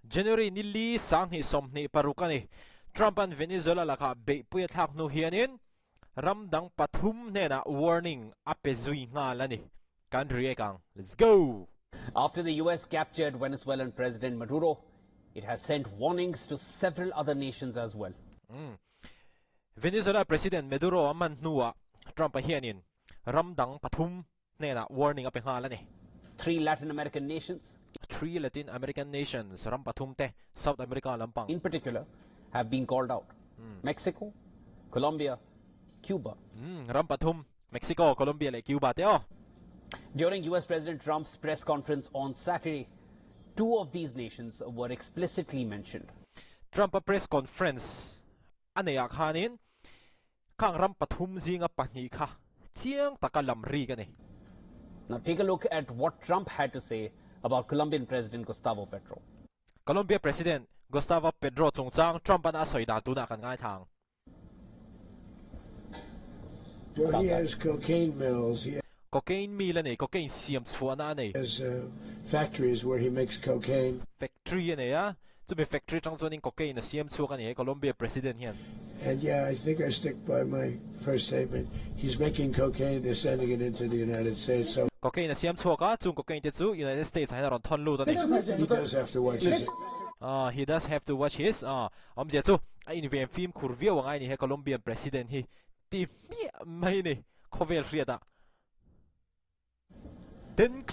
January nili sang ni som ni parukani Trump and Venezuela laka Beihpui thlak nu hianin ramdang pathum hnenah warning apezui nga lani kan riekang. Let's go. After the US captured Venezuelan President Maduro, it has sent warnings to several other nations as well. Venezuela President Maduro aman nuwa Trump hianin ramdang pathum hnenah warning apenga lani. Three Latin American nations, ram pathum te South America lampang in particular, have been called out. Mexico, Colombia, Cuba. Ram pathum Mexico, Colombia le Cuba te oh. During US President Trump's press conference on Saturday, two of these nations were explicitly mentioned. Trump press conference aneya khanin kang ram pathum zinga pahni kha chiang takalam ri gani. Now take a look at what Trump had to say about Colombian President Gustavo Petro. Colombia President Gustavo Petro chungchang Trump an asoida tuna kan ngai thang. Well, he has cocaine mills. Cocaine mill ani cocaine siam chuana nei. Has factories where he makes cocaine. Factory ani ya. To be factory chang chuanin cocaine na siam chu kan ni Colombia President hian. And yeah, I think I stick by my first statement. He's making cocaine, they're sending it into the United States. So cocaine na siam chu ka chung cocaine te chu United States hai ron thon lu ta ni. he does have to watch his. He does have to watch his je chu in vem film khurvia wangai ni he Colombian President hi ti mi mai ni khovel riada. Then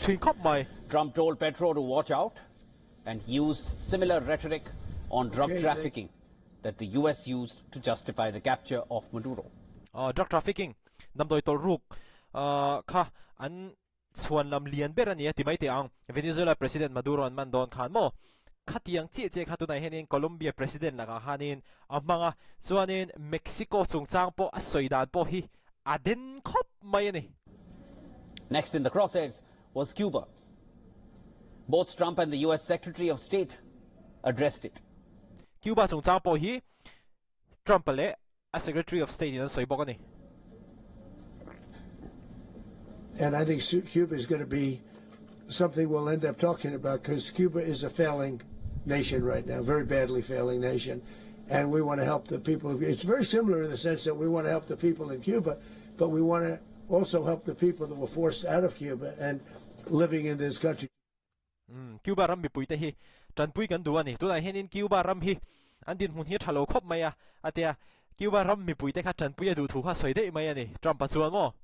Trump told Petro to watch out and used similar rhetoric on drug trafficking that the US used to justify the capture of Maduro. Drug trafficking namdoi tol ruk kha an chuan lam lian ber ani ti mai te ang Venezuela President Maduro an man don khan mo khatiang che khatuna henin Colombia President laka hanin amanga chuanin Mexico chungchang po asoidan po hi aden khop mai ani. Next in the crosshairs was Cuba. Both Trump and the US Secretary of State addressed it. Cuba chungchang po hi Trump le as Secretary of State in soibokani. And I think Cuba is going to be something we'll end up talking about because Cuba is a failing nation right now, very badly failing nation. And we want to help the people. It's very similar in the sense that we want to help the people in Cuba, but we want to also help the people that were forced out of Cuba and living in this country. Cuba ram Beihpui te hi tran pui kan du ani tu lai henin Cuba ram hi an din hun hi thalo khop mai a atia Cuba ram Beihpui te kha tran pui du thu kha soi de mai ani Trump pa chuan mo.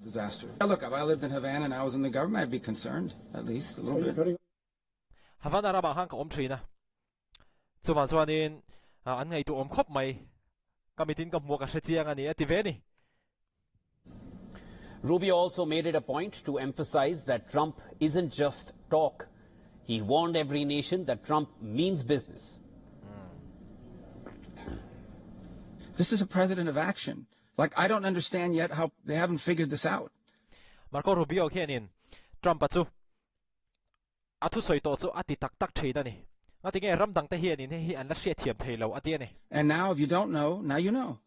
Disaster. Look, if I lived in Havana and I was in the government, I'd be concerned, at least a little bit. Havana ra ba hang ka om thrina chuwan chuanin an ngai tu om khop mai kamitin ka mu ka hrechiang ani ati ve ni. Rubio also made it a point to emphasize that Trump isn't just talk. He warned every nation that Trump means business. This is a president of action. Like, I don't understand yet how they haven't figured this out. Marco Rubio hianin Trump chu athu soi to chu ati tak theida ni ngati nge ramdang te hianin hi an la hria thiam theilo ati ani. And now if you don't know, now you know.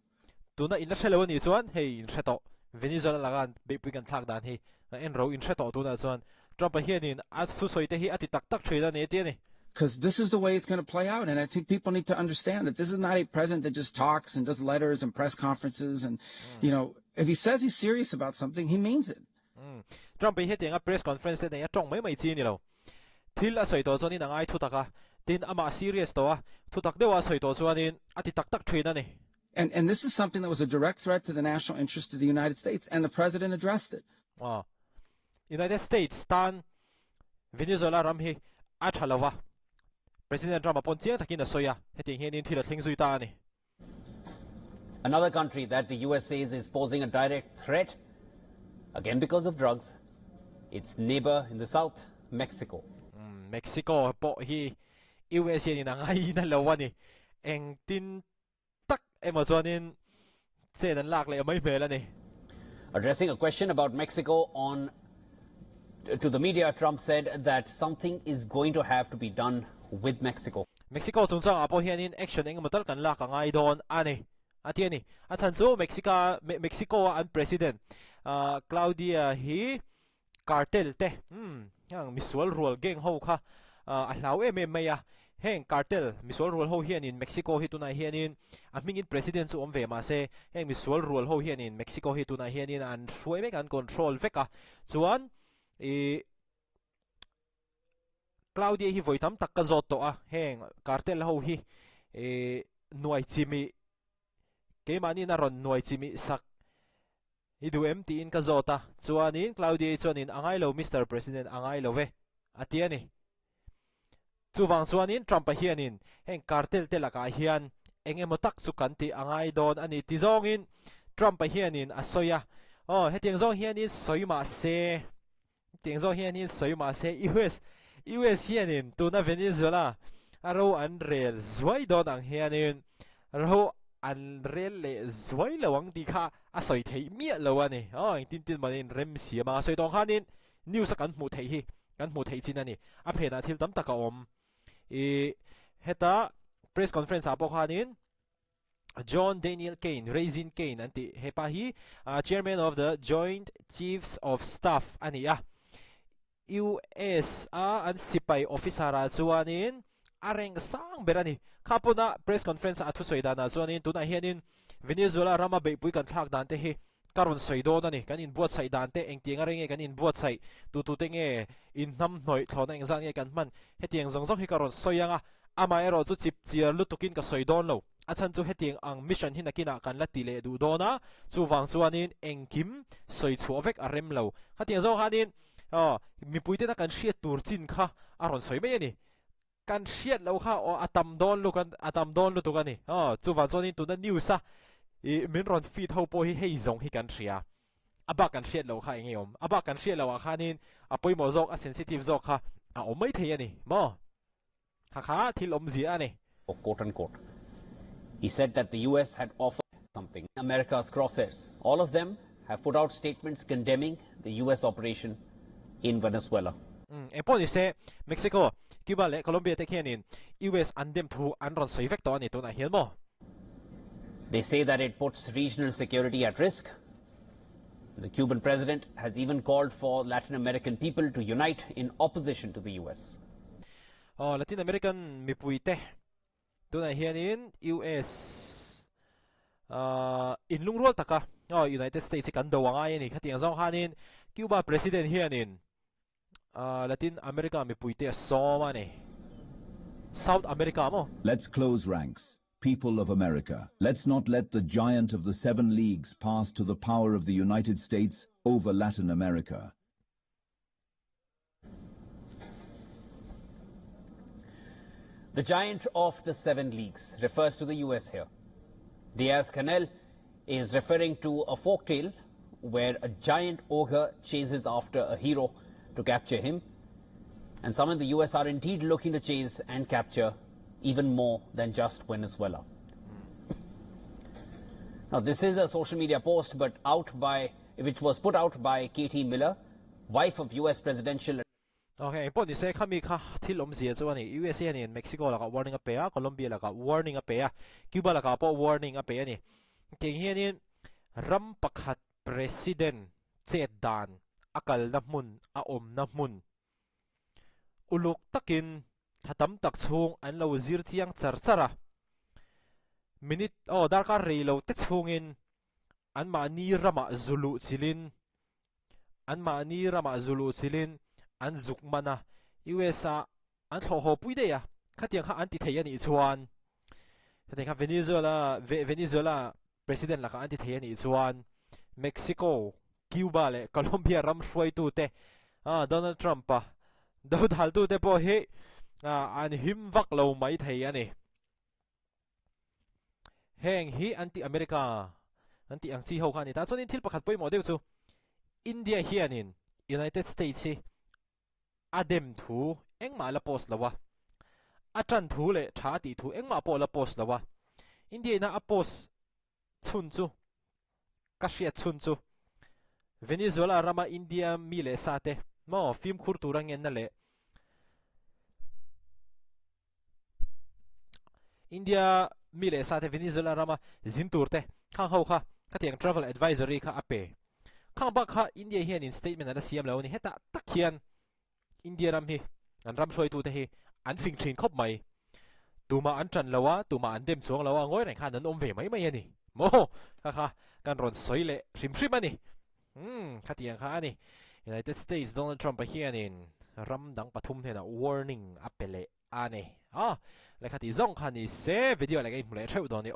Tuna in la thelo ni chuan hei in threto Venezuela lagan Beihpui kan thlak dan hi en ro in threto tuna chuan Trump hianin athu soi te hi ati tak theida ni ati ani. Because this is the way it's going to play out. And I think people need to understand that this is not a president that just talks and does letters and press conferences. And, you know, if he says he's serious about something, he means it. Trump hi heti nga press conference te ya tong mai chi ni lo. Thil a soi to chuan in angai thu taka tin ama serious to a thu tak dewa soi to chuan in ati tak thina ni. And this is something that was a direct threat to the national interest of the United States. And the president addressed it. United States stan Venezuela ram hi athalawa. President Trump upon tiang takin soya heting henin thila thingzui ta ani. Another country that the US says is posing a direct threat, again because of drugs, its neighbor in the south, Mexico. Mexico po hi US ni na ngai na lawani eng tin tak Amazonin se dan lak le mai hmel ani. Addressing a question about Mexico to the media, Trump said that something is going to have to be done with Mexico. Mexico chungchang apo hianin action eng matal kan la ka ngai don ani ati ani achan chu Mexico an president Claudia hi cartel te yang misual rule geng ho kha ahlau maya heng cartel misol rule ho hian in Mexico hi tunai hian in amingin president chu omve ma se heng misol rule ho hian in Mexico hi tunai hian in an hruai mek an control veka chuan Claudia hi voitam takka zot to a heng cartel ho hi nuai chimi keimani na ron nuai chimi sak idu MT in ka zota chuanin Claudia chuanin angai lo Mr President angai lo ve atiani chuwang chuanin Trump a hianin heng cartel te laka hian engemaw tak chu kan ti angai don ani ti zongin Trump a hianin a soya hetiang zong hianin soima se tiang zong hianin soima se US hianin tuna Venezuela aro an rel zuai don ang hianin ro an rel le zuai lawang ti kha a soi thei mia lo ani ang tin manin rem sia ma soi tong khanin news kan mu thei hi kan mu thei chin ani a phena thil tam taka om heta press conference apo khanin John Daniel Kane, Raisin Kane, anti hepa hi chairman of the Joint Chiefs of Staff ani US an sipay officer chuanin areng sang berani kapuna press conference athu soidana chuanin tuna hianin Venezuela rama Beihpui kan thlak dan te hi karon soidon ani kan in buat sai dan te engtiang areng kan in buat sai tu tenge in nam noi thlona engzang nge kan man hetiang zongzong hi karon soyanga ama ero chu chip chiar lutukin ka soidon lo achan chu hetiang ang mission hi nakina kan lati le du dona chuwang chuanin engkim soi chuavek arem lo hatiang zo hanin mi puite na kan hriat tur chin kha aron soi mai ani kan hriat lo kha atam don lu tu kan ni chuwang chuanin tu na news a min ron feed ho po hi hei zong hi kan hria aba kan hriat lo kha engeom aba kan hriat lo khanin apoi mo zok a sensitive zok kha a omai thei ani mo kha thil om zia ani quote unquote. He said that the US had offered something, America's crosshairs. All of them have put out statements condemning the US operation in Venezuela. Epon se Mexico, Cuba le Colombia te hianin US andem thu anron soivek to ani to na hian mo. They say that it puts regional security at risk. The Cuban president has even called for Latin American people to unite in opposition to the US. Latin American mipuite to na hianin US in lungrol taka United States kan dawanga yani khatiang zong hanin Cuba president hianin Latin America mipuite soma ni South America mo. Let's close ranks. People of America, let's not let the giant of the 7 leagues pass to the power of the United States over Latin America. The giant of the 7 leagues refers to the US here. Diaz Canel is referring to a folktale where a giant ogre chases after a hero to capture him, and some in the US are indeed looking to chase and capture even more than just Venezuela. Now, this is a social media post, but which was put out by Katie Miller, wife of US presidential. Okay, po ni se kami kha thil om zia chuani USA ni Mexico la ka warning a pe a Colombia la ka warning a pe a Cuba la ka po warning a pe ani king hianin ram pakhat president chet dan akal na mun a om na mun uluk takin hatam tak chung an lo zir chiang charchara minute darka reilo te chungin an ma ni rama zulu chilin an zukmana USA an thoho puide ya khatiang kha anti thei ani chuan khatiang kha Venezuela president la ka anti thei ani chuan Mexico Cuba le Colombia ram hruai tu te Donald Trump do dal tu te po he an him vak lo mai thei ani heng hi anti America anti ang chi ho khani ta chuan in thil pakhat poi mo deu chu India hianin United States hi adem thu engma la post lawa atran thu le tha ti thu engma po la post lawa India na apos chun chu ka hria chun chu Venezuela rama India mi le sate mo film khur turang en na le India mi le sate Venezuela rama zin turte khang ho kha khatiang travel advisory kha ape khang ba kha India hian in statement ala siam lo ni heta takhian India ram hi an ram soi tu te hi an phing thin khop mai tuma an tran lawa tuma an dem chuang lawa ngoi rai khan an om ve mai mai ani mo kha kan ron soi le hrim hrim ani khatiang kha ani United States Donald Trump a hianin ram dang pathum hena warning apele ane le khati zong khan ni se video la ga imle theu don ni